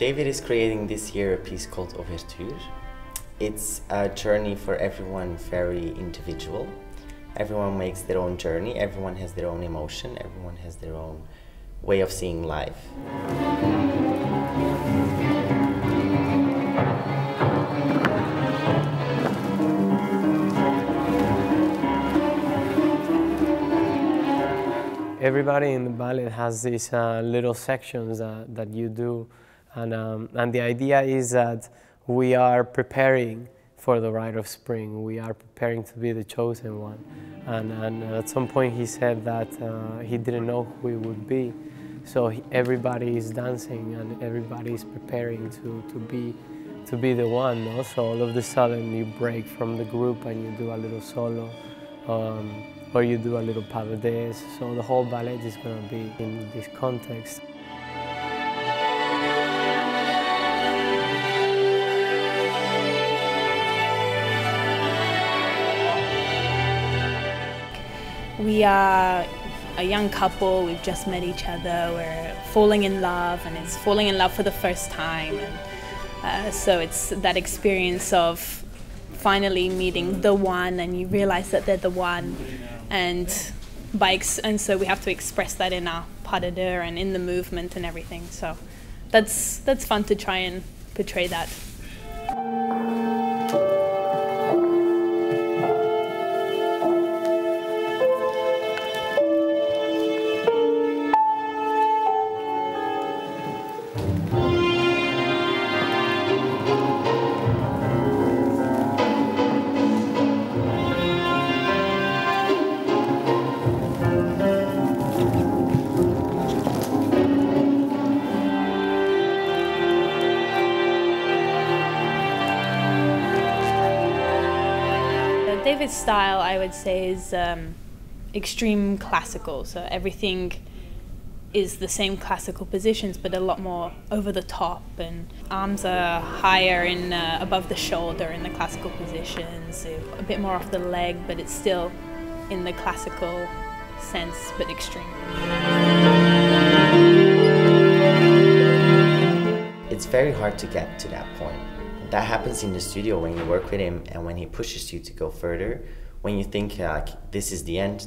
David is creating this year a piece called Overture. It's a journey for everyone, very individual. Everyone makes their own journey, everyone has their own emotion, everyone has their own way of seeing life. Everybody in the ballet has these little sections that you do, and the idea is that we are preparing for the rite of spring. We are preparing to be the chosen one. And at some point he said that he didn't know who he would be. So everybody is dancing and everybody is preparing to be the one. No? So all of a sudden you break from the group and you do a little solo, or you do a little pas de deux. So the whole ballet is going to be in this context. We are a young couple, we've just met each other, we're falling in love, and it's falling in love for the first time. And, so it's that experience of finally meeting the one, and you realize that they're the one, and so we have to express that in our pas de deux and in the movement and everything. So that's fun to try and portray that. David's style, I would say, is extreme classical. So everything is the same classical positions, but a lot more over the top, and arms are higher in above the shoulder in the classical positions, so a bit more off the leg, but it's still in the classical sense, but extreme. It's very hard to get to that point. That happens in the studio when you work with him and when he pushes you to go further. When you think this is the end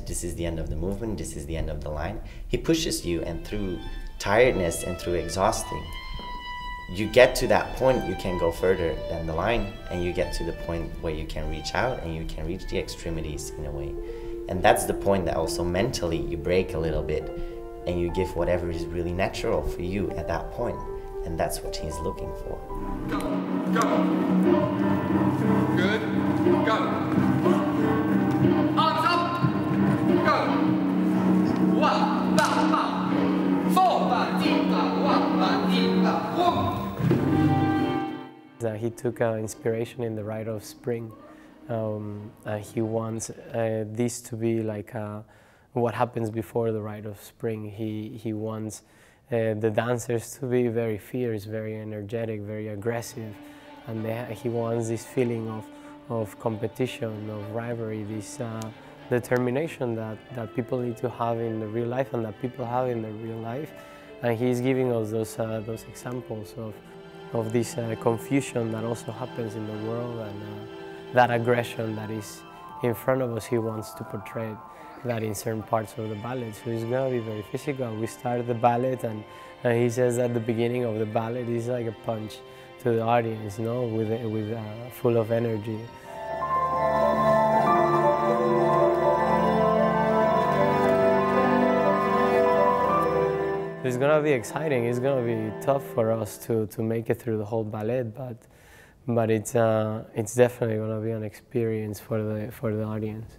of the movement, this is the end of the line, he pushes you, and through tiredness and through exhausting, you get to that point, you can go further than the line, and you get to the point where you can reach out and you can reach the extremities in a way. And that's the point that also mentally you break a little bit and you give whatever is really natural for you at that point. And that's what he's looking for. Go, go. Good, go. Arms up, go. One, ba, ba. Four, ba, di, ba, one, ba, di, ba, one. He took inspiration in the rite of spring. He wants this to be like what happens before the rite of spring. He wants the dancers to be very fierce, very energetic, very aggressive, and he wants this feeling of competition, of rivalry, this determination that people need to have in the real life and that people have in the real life. And he's giving us those examples of this confusion that also happens in the world, and that aggression that is in front of us. He wants to portray that in certain parts of the ballet. So it's going to be very physical. We start the ballet, and he says at the beginning of the ballet is like a punch to the audience, no, with full of energy. It's going to be exciting. It's going to be tough for us to make it through the whole ballet, but it's definitely going to be an experience for the audience.